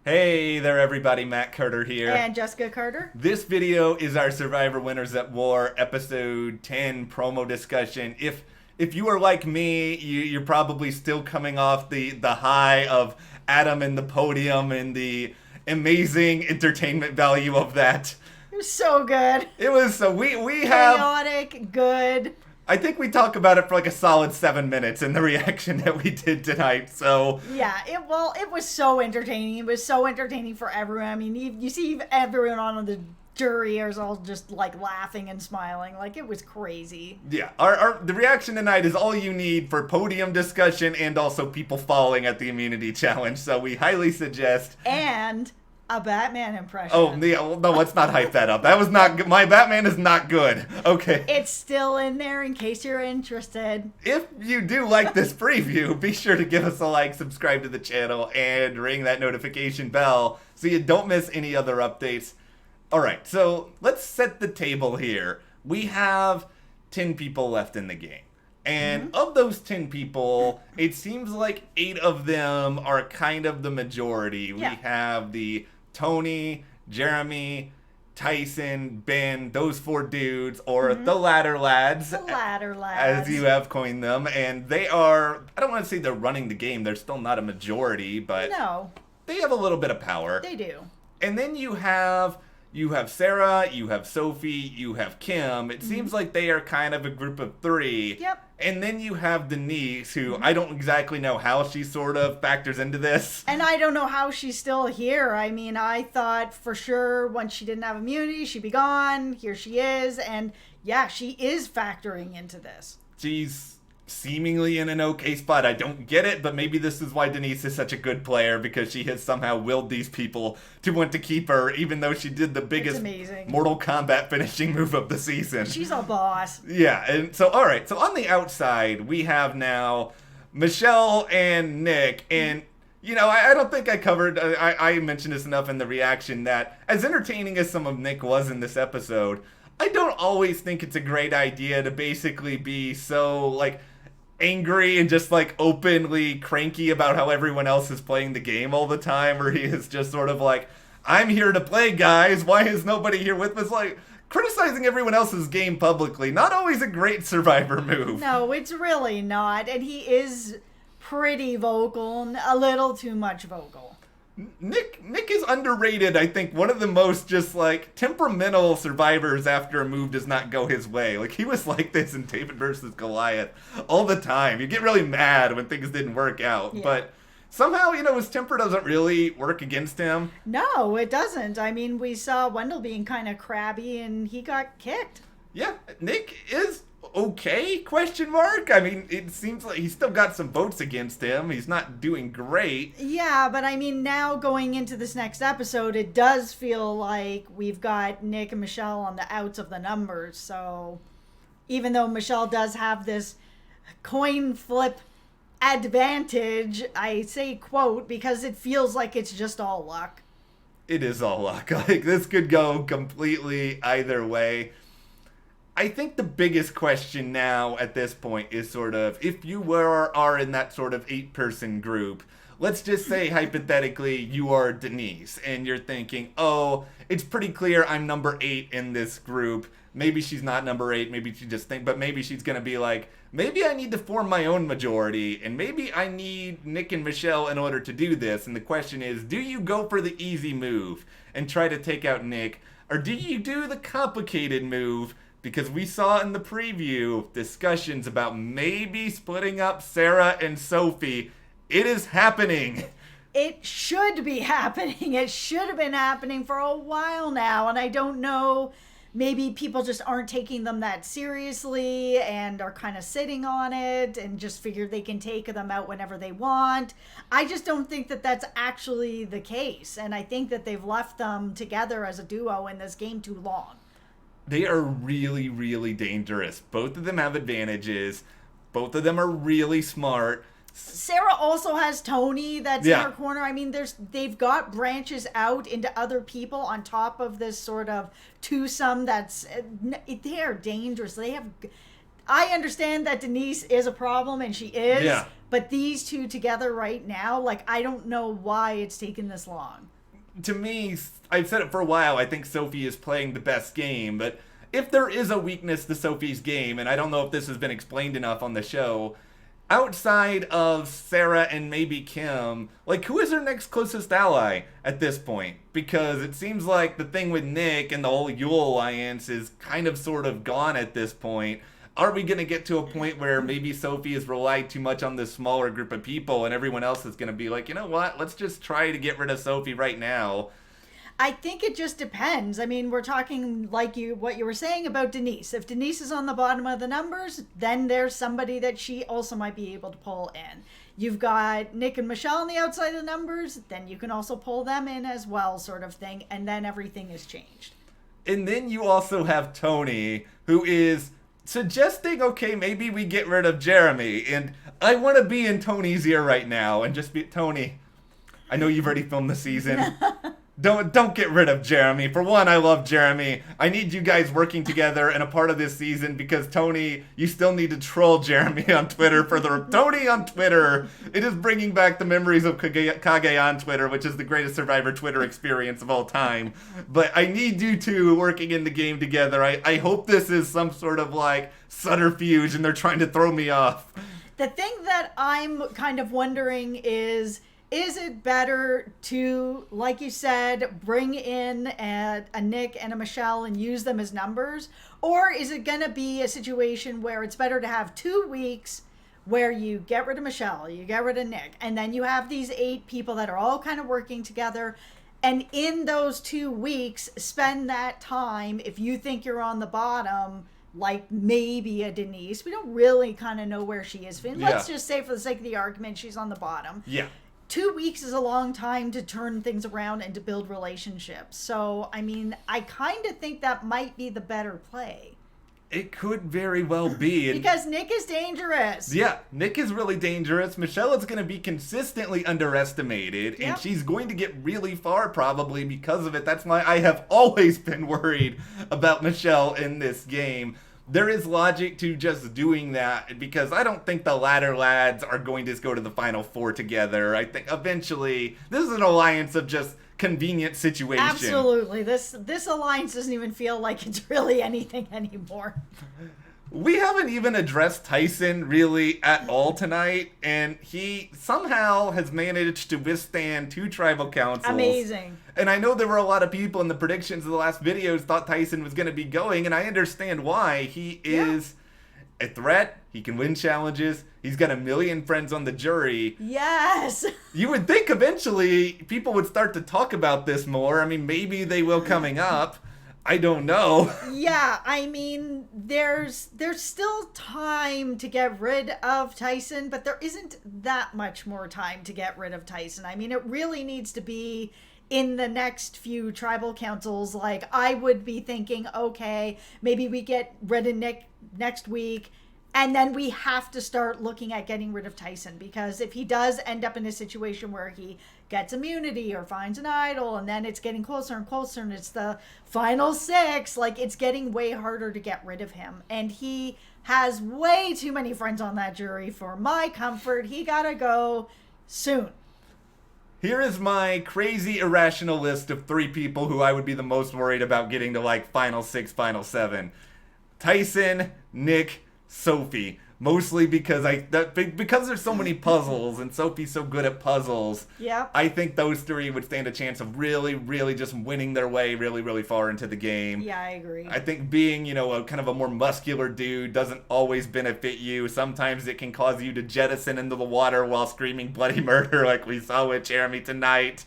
Hey there everybody, Matt Carter here. And Jessica Carter. This video is our Survivor Winners at War episode 10 promo discussion. If you are like me, you're probably still coming off the high of Adam and the podium and the amazing entertainment value of that. It was so good. It was so we have Chaotic, good. I think we talk about it for like a solid 7 minutes in the reaction that we did tonight. So Yeah, it was so entertaining. It was so entertaining for everyone. I mean, you see everyone on the jury is all just like laughing and smiling. Like, it was crazy. yeah, the reaction tonight is all you need for podium discussion and also people falling at the immunity challenge. So we highly suggest. And a Batman impression. Oh, no, let's not hype that up. That was not good. My Batman is not good. Okay. It's still in there in case you're interested. If you do like this preview, be sure to give us a like, subscribe to the channel, and ring that notification bell so you don't miss any other updates. All right, so let's set the table here. We have 10 people left in the game. And of those 10 people, it seems like 8 of them are kind of the majority. Yeah. We have the Tony, Jeremy, Tyson, Ben, those 4 dudes, or the ladder lads. The ladder lads. As you have coined them. And they are, I don't want to say they're running the game. They're still not a majority, but No, they have a little bit of power. they do. And then you have Sarah, you have Sophie, you have Kim. It seems like they are kind of a group of 3. Yep. And then you have Denise, who I don't exactly know how she sort of factors into this. And I don't know how she's still here. I mean, I thought for sure once she didn't have immunity, she'd be gone. Here she is. And yeah, she is factoring into this. She's seemingly in an okay spot. I don't get it, but maybe this is why Denise is such a good player, because she has somehow willed these people to want to keep her, even though she did the biggest amazing. Mortal Kombat finishing move of the season. She's a boss. Yeah, and so, all right, so on the outside, we have now Michelle and Nick, and, you know, I don't think I covered, I mentioned this enough in the reaction that, as entertaining as some of Nick was in this episode, I don't always think it's a great idea to basically be so, like, angry and just like openly cranky about how everyone else is playing the game all the time, or he is just sort of like, I'm here to play, guys, why is nobody here with us? Like, criticizing everyone else's game publicly, not always a great Survivor move. No, it's really not. And he is pretty vocal, a little too much vocal. Nick is underrated. I think one of the most just like temperamental survivors after a move does not go his way. Like, he was like this in David versus Goliath all the time. You get really mad when things didn't work out, Yeah. but somehow, you know, his temper doesn't really work against him. No, it doesn't. I mean, we saw Wendell being kind of crabby and he got kicked. Yeah, Nick is okay, question mark. I mean, it seems like he's still got some votes against him. He's not doing great. Yeah, but I mean, now going into this next episode, it does feel like we've got Nick and Michelle on the outs of the numbers. So even though Michelle does have this coin flip advantage, I say quote because it feels like it's just all luck. It is all luck. Like, this could go completely either way. I think the biggest question now at this point is sort of, if you are in that sort of 8-person group, let's just say hypothetically you are Denise and you're thinking, oh, it's pretty clear I'm number 8 in this group. Maybe she's not number 8, maybe she just but maybe she's going to be like, maybe I need to form my own majority, and maybe I need Nick and Michelle in order to do this. And the question is, do you go for the easy move and try to take out Nick, or do you do the complicated move? Because we saw in the preview discussions about maybe splitting up Sarah and Sophie. It is happening. It should be happening. It should have been happening for a while now, and I don't know. Maybe people just aren't taking them that seriously and are kind of sitting on it and just figure they can take them out whenever they want. I just don't think that that's actually the case. And I think that they've left them together as a duo in this game too long. They are really, really dangerous. Both of them have advantages. Both of them are really smart. Sarah also has Tony that's in Yeah. her corner. I mean, they've got branches out into other people on top of this sort of twosome that's they are dangerous. They have. I understand that Denise is a problem, and she is. Yeah. But these two together right now, like, I don't know why it's taken this long. to me, I've said it for a while, I think Sophie is playing the best game, but if there is a weakness to Sophie's game, and I don't know if this has been explained enough on the show, outside of Sarah and maybe Kim, like, who is her next closest ally at this point? Because it seems like the thing with Nick and the whole Yule alliance is kind of sort of gone at this point. Are we going to get to a point where maybe Sophie has relied too much on this smaller group of people and everyone else is going to be like, you know what, let's just try to get rid of Sophie right now? I think it just depends. I mean, we're talking like what you were saying about Denise. If Denise is on the bottom of the numbers, then there's somebody that she also might be able to pull in. You've got Nick and Michelle on the outside of the numbers, then you can also pull them in as well, sort of thing, and then everything is changed. And then you also have Tony, who is suggesting, okay, maybe we get rid of Jeremy. And I want to be in Tony's ear right now and just be, Tony, I know you've already filmed the season. Don't get rid of Jeremy. For one, I love Jeremy. I need you guys working together and a part of this season because Tony, you still need to troll Jeremy on Twitter for the Tony on Twitter. It is bringing back the memories of Kage on Twitter, which is the greatest Survivor Twitter experience of all time. But I need you two working in the game together. I hope this is some sort of like subterfuge and they're trying to throw me off. The thing that I'm kind of wondering is it better to, like you said, bring in a Nick and a Michelle and use them as numbers? Or is it going to be a situation where it's better to have 2 weeks where you get rid of Michelle, you get rid of Nick, and then you have these 8 people that are all kind of working together, and in those 2 weeks, spend that time, if you think you're on the bottom, like maybe a Denise. We don't really kind of know where she is. Let's just say for the sake of the argument, she's on the bottom. Yeah. 2 weeks is a long time to turn things around and to build relationships. So, I mean, I kind of think that might be the better play. It could very well be. Because Nick is dangerous. Yeah, Nick is really dangerous. Michelle is going to be consistently underestimated, and she's going to get really far probably because of it. That's why I have always been worried about Michelle in this game. There is logic to just doing that because I don't think the ladder lads are going to go to the final 4 together. I think eventually this is an alliance of just convenient situation. Absolutely. This alliance doesn't even feel like it's really anything anymore. We haven't even addressed Tyson really at all tonight, and he somehow has managed to withstand 2 tribal councils. Amazing. And I know there were a lot of people in the predictions of the last videos thought Tyson was going to be going, and I understand why. He is a threat. He can win challenges. He's got 1 million friends on the jury. Yes. You would think eventually people would start to talk about this more. I mean, maybe they will coming up. I don't know. Yeah, I mean, there's still time to get rid of Tyson, but there isn't that much more time to get rid of Tyson. I mean, it really needs to be in the next few tribal councils. Like, I would be thinking, okay, maybe we get rid of Nick next week, and then we have to start looking at getting rid of Tyson, because if he does end up in a situation where he gets immunity or finds an idol, and then it's getting closer and closer, and it's the final 6, like, it's getting way harder to get rid of him. And he has way too many friends on that jury for my comfort. He gotta go soon. Here is my crazy irrational list of 3 people who I would be the most worried about getting to like final 6, final 7. Tyson, Nick, Sophie. Mostly because because there's so many puzzles and Sophie's so good at puzzles. Yeah. I think those 3 would stand a chance of really, really just winning their way really, really far into the game. Yeah, I agree. I think being, a kind of a more muscular dude doesn't always benefit you. Sometimes it can cause you to jettison into the water while screaming bloody murder like we saw with Jeremy tonight.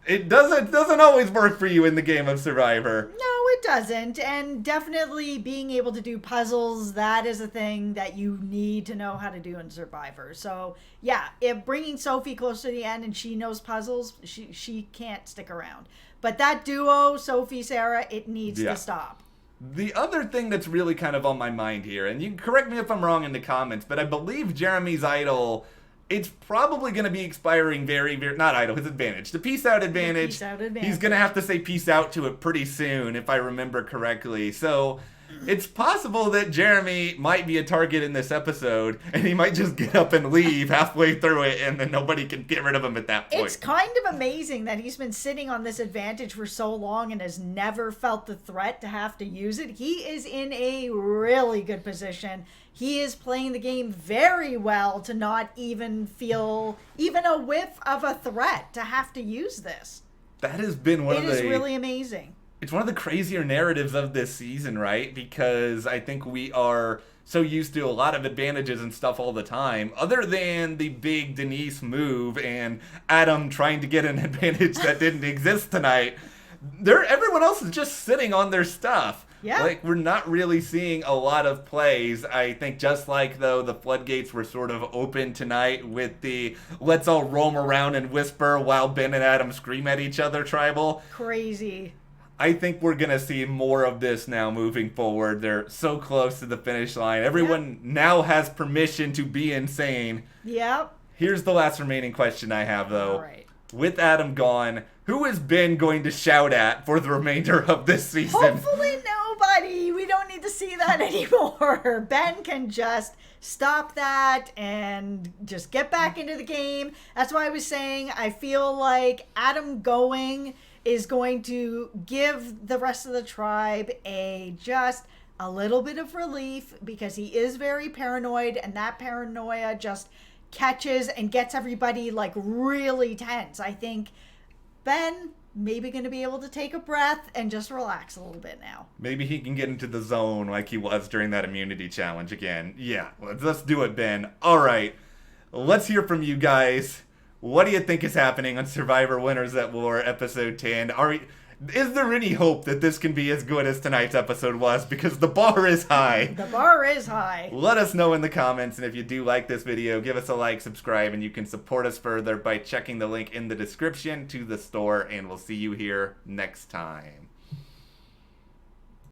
It doesn't always work for you in the game of Survivor. No, it doesn't. And definitely being able to do puzzles, that is a thing that you need to know how to do in Survivor. So, yeah, if bringing Sophie close to the end and she knows puzzles, she can't stick around. But that duo, Sophie, Sarah, it needs to stop. The other thing that's really kind of on my mind here, and you can correct me if I'm wrong in the comments, but I believe Jeremy's idol, it's probably going to be expiring very, very... Not idol, his advantage. The peace out advantage. Peace out advantage. He's going to have to say peace out to it pretty soon, if I remember correctly. So, it's possible that Jeremy might be a target in this episode, and he might just get up and leave halfway through it, and then nobody can get rid of him at that point. It's kind of amazing that he's been sitting on this advantage for so long and has never felt the threat to have to use it. He is in a really good position. He is playing the game very well to not even feel even a whiff of a threat to have to use this. That has been one of the... It is really amazing. It's one of the crazier narratives of this season, right? Because I think we are so used to a lot of advantages and stuff all the time. Other than the big Denise move and Adam trying to get an advantage that didn't exist tonight, everyone else is just sitting on their stuff. Yeah. Like, we're not really seeing a lot of plays. I think just like, though, the floodgates were sort of open tonight with the let's all roam around and whisper while Ben and Adam scream at each other tribal. Crazy. I think we're going to see more of this now moving forward. They're so close to the finish line. Everyone now has permission to be insane. Yep. Here's the last remaining question I have, though. All right. With Adam gone, who is Ben going to shout at for the remainder of this season? Hopefully nobody. We don't need to see that anymore. Ben can just stop that and just get back into the game. That's why I was saying I feel like Adam going is going to give the rest of the tribe just a little bit of relief because he is very paranoid, and that paranoia just catches and gets everybody like really tense. I think Ben maybe going to be able to take a breath and just relax a little bit now. Maybe he can get into the zone like he was during that immunity challenge again. Yeah, let's do it, Ben. All right, let's hear from you guys. What do you think is happening on Survivor Winners at War episode 10? Is there any hope that this can be as good as tonight's episode was? Because the bar is high. The bar is high. Let us know in the comments, and if you do like this video, give us a like, subscribe, and you can support us further by checking the link in the description to the store, and we'll see you here next time.